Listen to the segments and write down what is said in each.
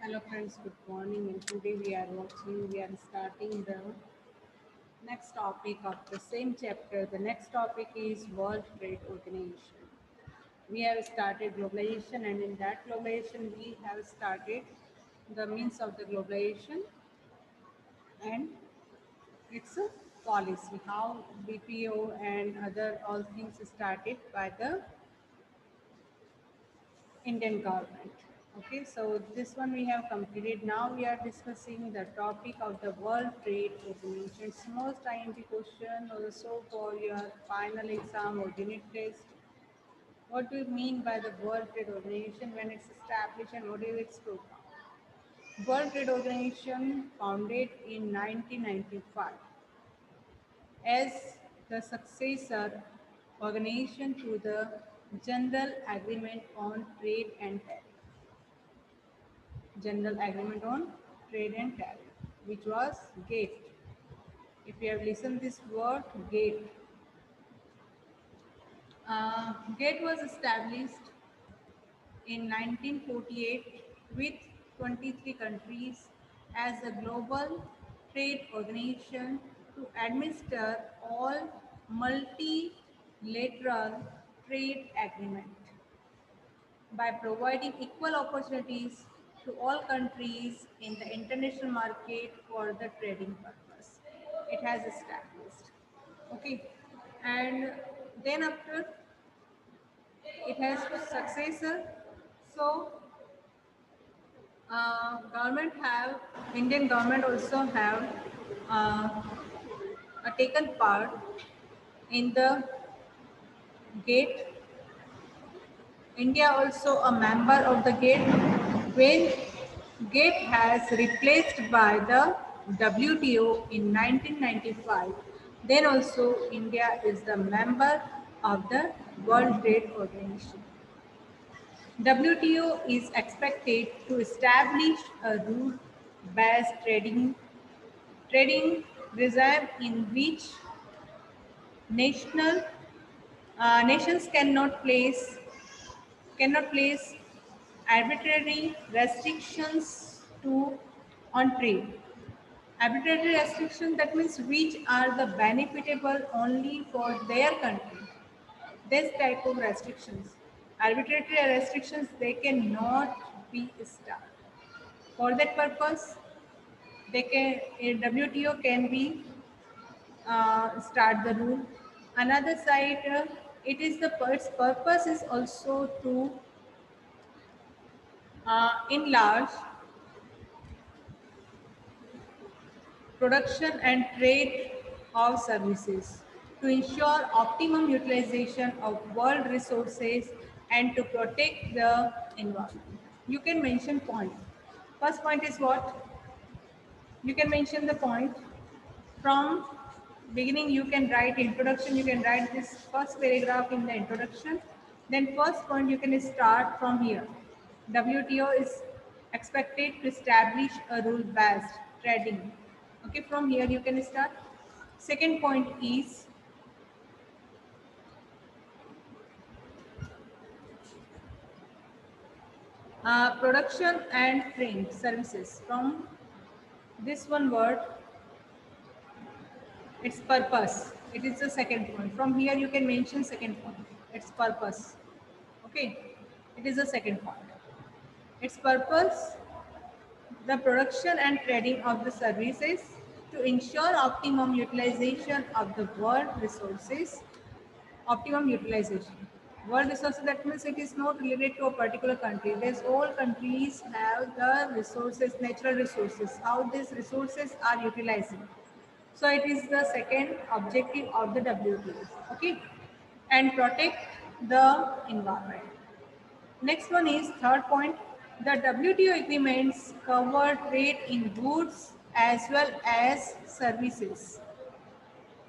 Hello friends, good morning, and today we are starting the next topic of the same chapter. The next topic is World Trade Organization. We have started globalization, and in that globalization we have started the means of the globalization and its a policy, how BPO and other all things started by the Indian government. Okay, so this one we have completed. Now we are discussing the topic of the World Trade Organization. It's most IMP question also for your final exam or unit test. What do you mean by the World Trade Organization when it's established and what is its program? World Trade Organization founded in 1995 as the successor organization to the General Agreement on Trade and Tariff. General Agreement on Trade and Tariff, which was GATE. If you have listened this word, GATE. GATE was established in 1948 with 23 countries as a global trade organization to administer all multilateral trade agreement by providing equal opportunities to all countries in the international market for the trading purpose. It has established. Okay, and then after it has successor. So government have Indian government also have uh, taken part in the gate. India also a member of the GATE. When GATE has replaced by the WTO in 1995, then also India is the member of the World Trade Organization. WTO is expected to establish a rule-based trading regime in which national nations cannot place arbitrary restrictions to on trade. Arbitrary restrictions, that means which are the benefitable only for their country. This type of restrictions, arbitrary restrictions, they cannot be established. For that purpose, they can WTO can be start the rule. Another side, it is the its purpose is also to enlarge production and trade of services to ensure optimum utilization of world resources and to protect the environment. You can mention point. First point is what? You can mention the point from beginning. You can write introduction. You can write this first paragraph in the introduction. Then first point you can start from here. WTO is expected to establish a rule-based trading. Okay, from here you can start. Second point is production and trade services. From this one word, its purpose. It is the second point. From here you can mention second point. Its purpose. Okay, it is the second point. Its purpose, the production and trading of the services to ensure optimum utilization of the world resources. Optimum utilization. World resources, that means it is not related to a particular country. There's all countries have the resources, natural resources, how these resources are utilizing. So it is the second objective of the WTO. Okay, and protect the environment. Next one is third point. The WTO agreements cover trade in goods as well as services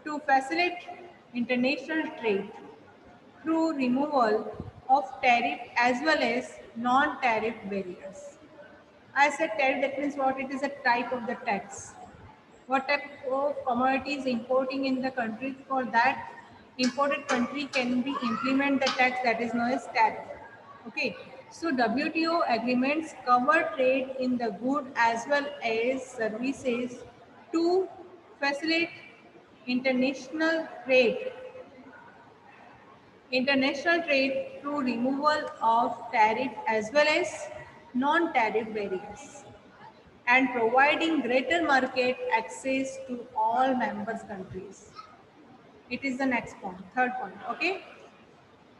to facilitate international trade through removal of tariff as well as non-tariff barriers. I said tariff, that means what? It is a type of the tax. What type of commodities importing in the country, for that imported country can be implement the tax that is known as tariff. Okay. So WTO agreements cover trade in the good as well as services to facilitate international trade international trade through removal of tariff as well as non-tariff barriers and providing greater market access to all members countries. It is the next point, third point. Okay.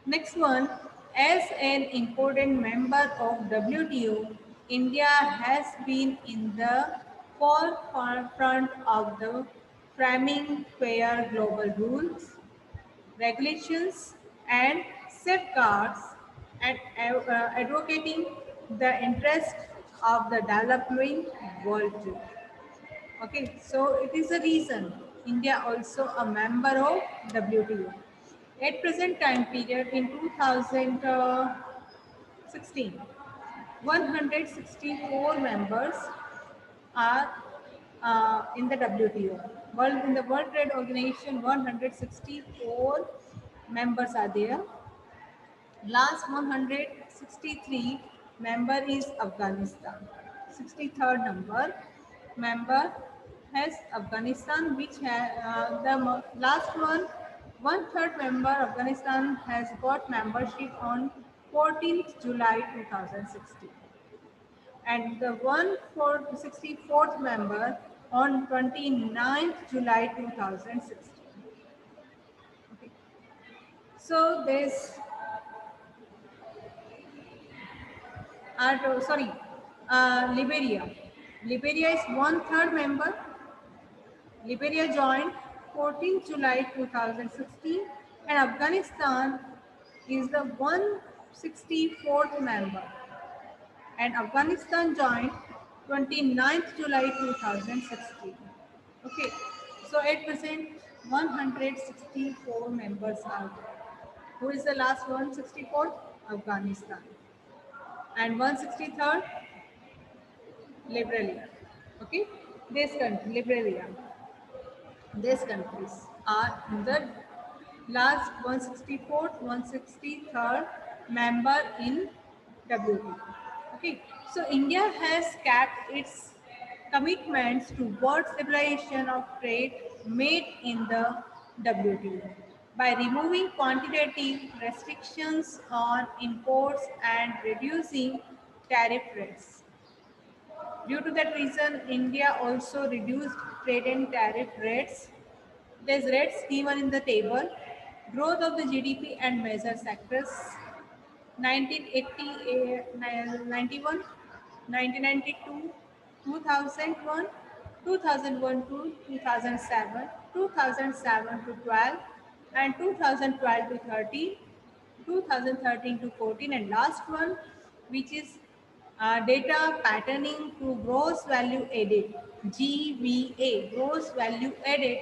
Next one, as an important member of WTO, India has been in the forefront of the framing fair global rules, regulations, and safeguards, and advocating the interest of the developing world too. Okay, so it is a reason India also a member of WTO. At present time period in 2016, 164 members are in the WTO. In the World Trade Organization, 164 members are there. Last 163 member is Afghanistan. 63rd number member has Afghanistan, which the last one third member Afghanistan has got membership on 14th July 2016, and the 164th member on 29th July 2016. Okay. So there's sorry, Liberia. Liberia is one third member. Liberia joined 14th July 2016, and Afghanistan is the 164th member. And Afghanistan joined 29th July 2016. Okay, so at present 164 members are there. Who is the last 164th? Afghanistan. And 163rd? Liberia. Okay, this country, Liberia. These countries are in the last 164th, 163rd member in WTO. Okay, so India has kept its commitments towards liberalization of trade made in the WTO by removing quantitative restrictions on imports and reducing tariff rates. Due to that reason, India also reduced trade and tariff rates. There's rates given in the table. Growth of the GDP and major sectors 1980, 91, 1992, 2001, 2001 to 2007, 2007 to 12, and 2012 to 13, 2013 to 14, and last one, which is data patterning to gross value added, GVA, gross value added.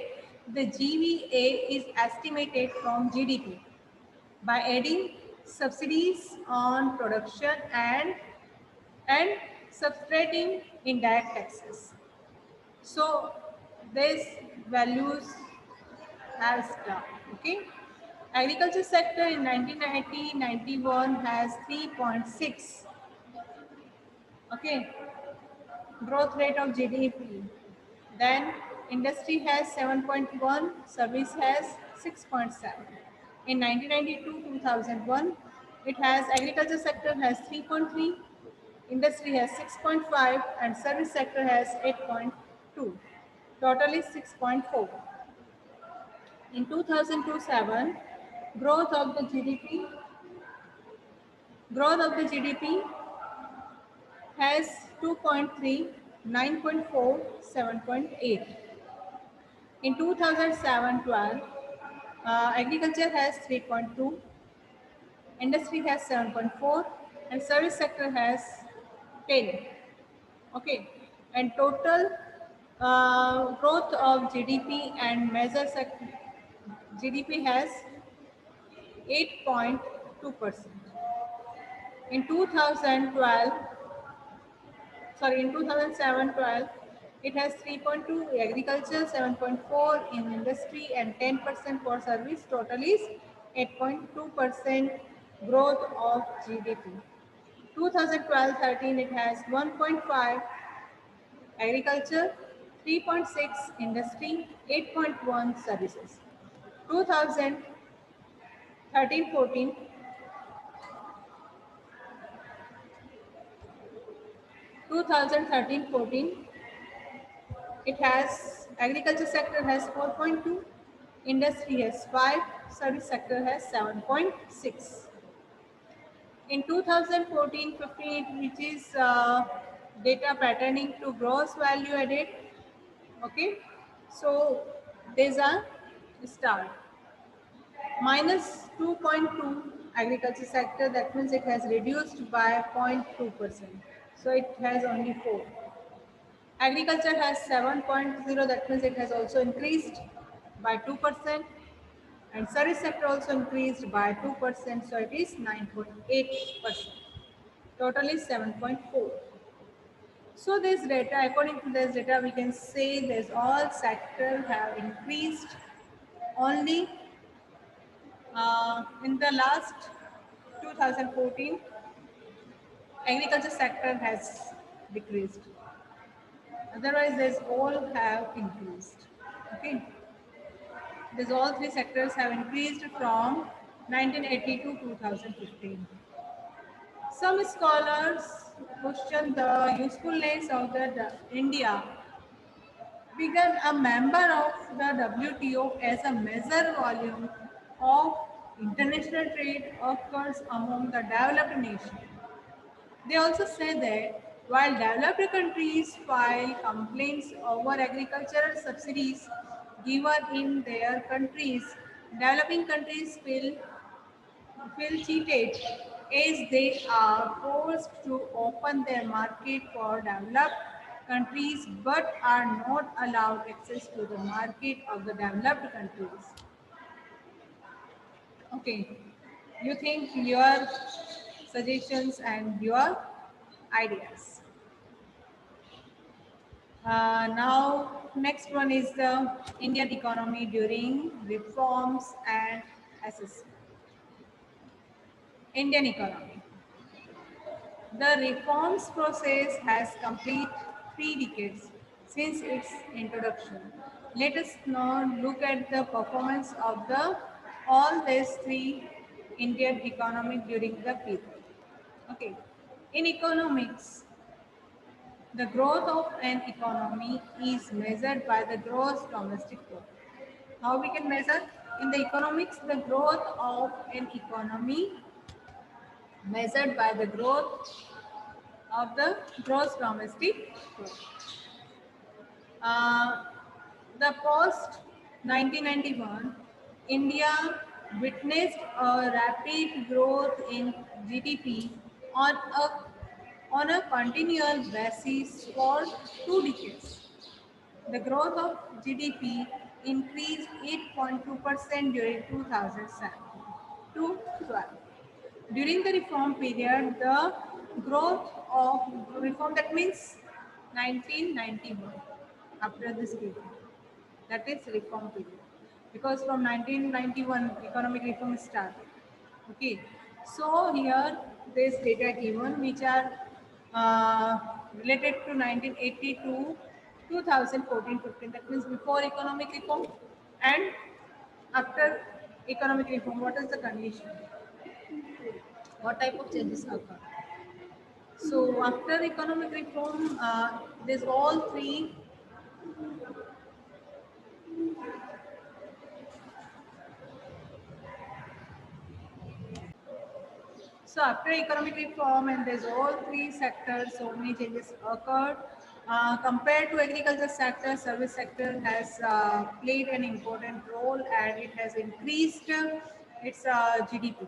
The GVA is estimated from GDP by adding subsidies on production and subtracting indirect taxes. So these values has done. Okay. Agriculture sector in 1990-91 has 3.6. Okay. Growth rate of GDP. Then industry has 7.1, service has 6.7. In 1992-2001, it has agriculture sector has 3.3, industry has 6.5, and service sector has 8.2. Total is 6.4. In 2007, growth of the GDP, has 2.3, 9.4, 7.8. In 2007-12, agriculture has 3.2, industry has 7.4, and service sector has 10. Okay, and total growth of GDP and major sector GDP has 8.2%. In 2012, in 2007-12, it has 3.2 agriculture, 7.4 in industry, and 10% for service. Total is 8.2% growth of GDP. 2012-13 it has 1.5 agriculture, 3.6 industry, 8.1 services. 2013-14 2013-14 it has agriculture sector has 4.2, industry has 5, service sector has 7.6. In 2014-15, which is data patterning to gross value added. Okay, so there's a start minus 2.2 agriculture sector. That means it has reduced by 0.2%. So it has only 4. Agriculture has 7.0. That means it has also increased by 2%. And service sector also increased by 2%. So it is 9.8%. Total is 7.4. So this data, according to this data, we can say this all sectors have increased. Only in the last 2014, agriculture sector has decreased. Otherwise, these all have increased. Okay, these all three sectors have increased from 1980 to 2015. Some scholars question the usefulness of the India became a member of the WTO as a major volume of international trade occurs among the developed nations. They also say that while developed countries file complaints over agricultural subsidies given in their countries, developing countries feel cheated as they are forced to open their market for developed countries but are not allowed access to the market of the developed countries. Okay, you think your suggestions and your ideas. Now, next one is the Indian economy during reforms and assessment. Indian economy. The reforms process has completed 3 decades since its introduction. Let us now look at the performance of the all these three Indian economy during the period. Okay. In economics, the growth of an economy is measured by the gross domestic product. How we can measure? In the economics, the growth of an economy measured by the growth of the gross domestic product. Uh, the post 1991, India witnessed a rapid growth in GDP on a continual basis for 2 decades. The growth of GDP increased 8.2% during 2007 to 12. During the reform period, the growth of reform, that means 1991, after this period, that is reform period, because from 1991 economic reform started. Okay, so here this data given which are related to 1980 to 2014-15, that means before economic reform and after economic reform, what is the condition, what type of changes occur. So after economic reform, there's all three. So after economic reform and there's all three sectors, so many changes occurred. Compared to agriculture sector, service sector has played an important role and it has increased its GDP.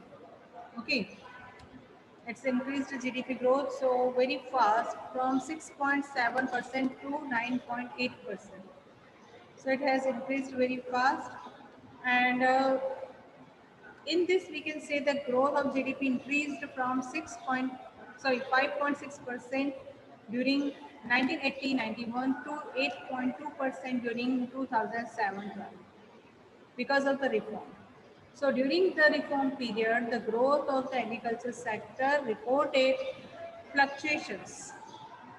Okay, it's increased GDP growth so very fast from 6.7% to 9.8%. So it has increased very fast, and in this we can say the growth of GDP increased from 5.6% during 1980-91 to 8.2% during 2007 because of the reform. So during the reform period, the growth of the agriculture sector reported fluctuations.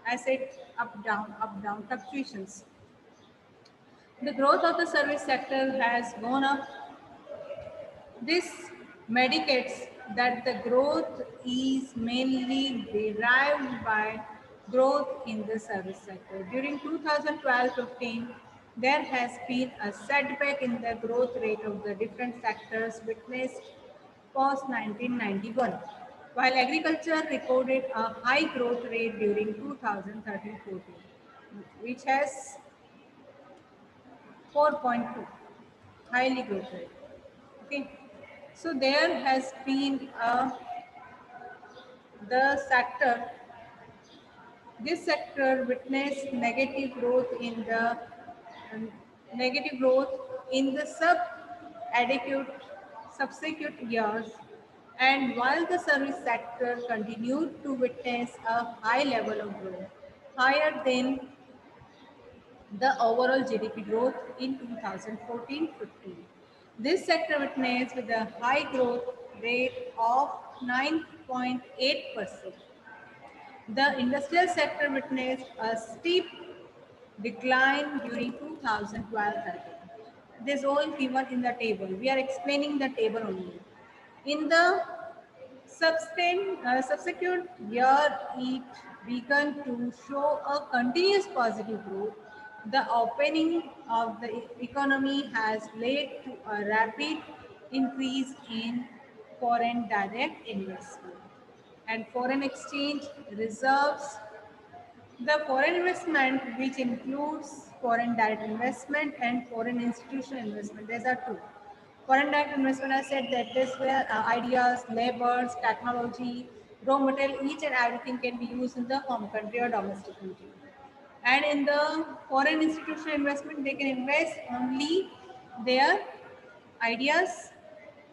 I said up, down fluctuations. The growth of the service sector has gone up. This medicates that the growth is mainly derived by growth in the service sector. During 2012-15, there has been a setback in the growth rate of the different sectors witnessed post 1991, while agriculture recorded a high growth rate during 2013-14, which has 4.2, highly growth rate. Okay, so there has been the sector. This sector witnessed negative growth in the um, negative growth in the adequate subsequent years, and while the service sector continued to witness a high level of growth, higher than the overall GDP growth in 2014-15. This sector witnessed with a high growth rate of 9.8%. The industrial sector witnessed a steep decline during 2012-13. This is all given in the table. We are explaining the table only. In the subsequent year, it began to show a continuous positive growth. The opening of the economy has led to a rapid increase in foreign direct investment and foreign exchange reserves. The foreign investment, which includes foreign direct investment and foreign institutional investment, these are two. Foreign direct investment, I said that this where ideas, labors, technology, raw material, each and everything can be used in the home country or domestic country. And in the foreign institutional investment, they can invest only their ideas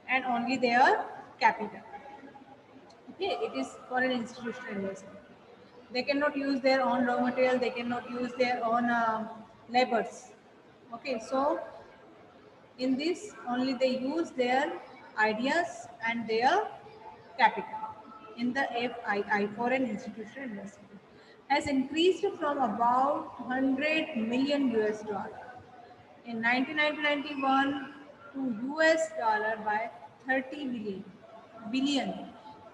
and only their capital. Okay, it is foreign institutional investment. They cannot use their own raw material, they cannot use their own labors. Okay, so in this only they use their ideas and their capital. In the FII, foreign institutional investment, has increased from about 100 million US dollar in 1991 to US dollar by 30 billion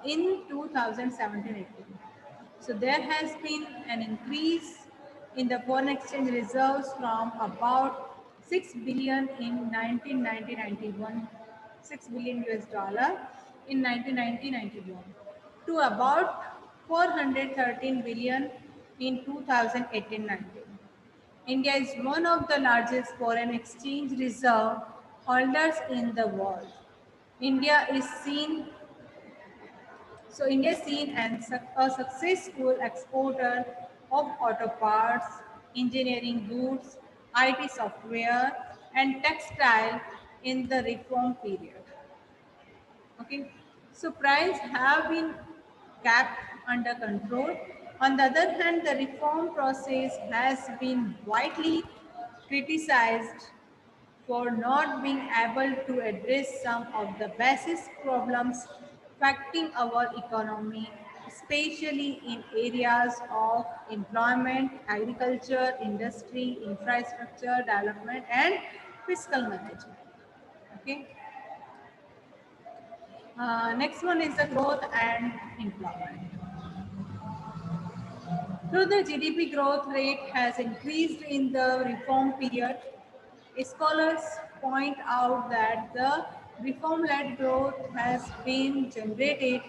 in 2017-18. So there has been an increase in the foreign exchange reserves from about 6 billion in 1990-91, 6 billion US dollar in 1990-91 to about 413 billion in 2018-19. India is one of the largest foreign exchange reserve holders in the world. India is seen India is seen as a successful exporter of auto parts, engineering goods, IT software, and textile in the reform period. Okay, so prices have been kept under control. On the other hand, the reform process has been widely criticized for not being able to address some of the basic problems affecting our economy, especially in areas of employment, agriculture, industry, infrastructure development, and fiscal management. Okay. Next one is the growth and employment. Though the GDP growth rate has increased in the reform period, scholars point out that the reform-led growth has been generated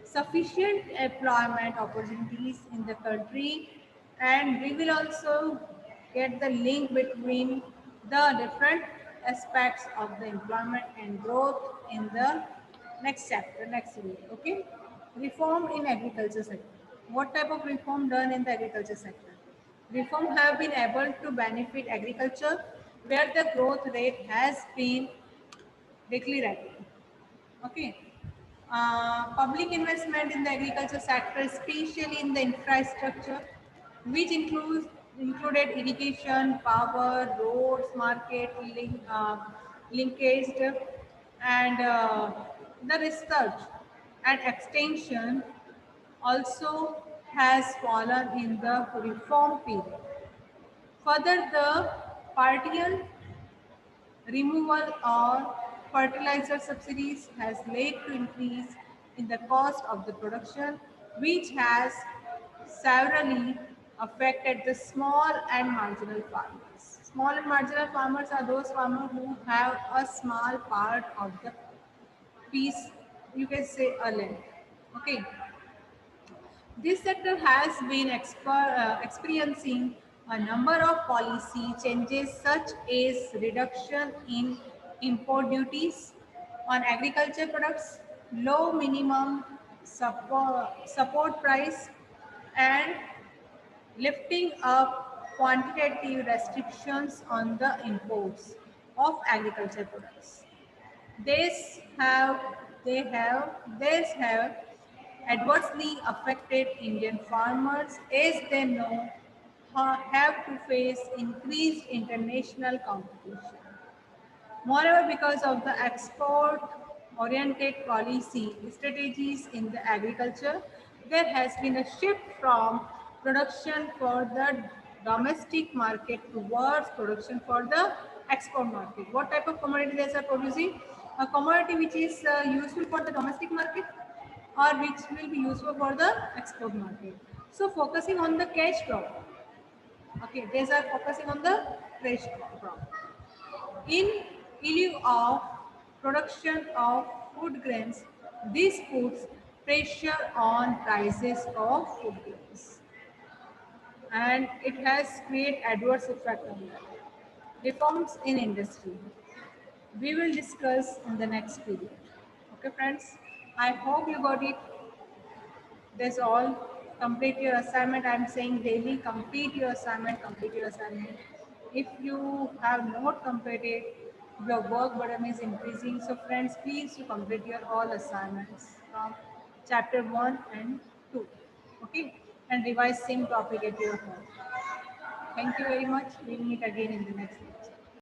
sufficient employment opportunities in the country, and we will also get the link between the different aspects of the employment and growth in the next chapter, next week. Okay, reform in agriculture sector. What type of reform done in the agriculture sector? Reform have been able to benefit agriculture where the growth rate has been declining. Okay. Public investment in the agriculture sector, especially in the infrastructure, which included irrigation, power, roads, market, linkage, and the research and extension also has fallen in the reform period. Further, the partial removal of fertilizer subsidies has led to increase in the cost of the production, which has severely affected the small and marginal farmers. Small and marginal farmers are those farmers who have a small part of the piece, you can say a land. Okay. This sector has been experiencing a number of policy changes such as reduction in import duties on agriculture products, low minimum support price, and lifting up quantitative restrictions on the imports of agriculture products. This have this have adversely affected Indian farmers as they now have to face increased international competition. Moreover, because of the export-oriented policy strategies in the agriculture, there has been a shift from production for the domestic market towards production for the export market. What type of commodity they are producing? A commodity which is useful for the domestic market or which will be useful for the export market. So focusing on the cash crop. Okay, these are focusing on the cash crop. In lieu of production of food grains, this puts pressure on prices of food grains and it has created adverse effect on that. Reforms in industry. We will discuss in the next period. Okay friends, I hope you got it. That's all. Complete your assignment. I'm saying daily, complete your assignment, complete your assignment. If you have not completed, your work burden is increasing. So friends, please you complete your all assignments from chapter 1 and 2. Okay? And revise same topic at your home. Thank you very much. We'll meet again in the next lecture.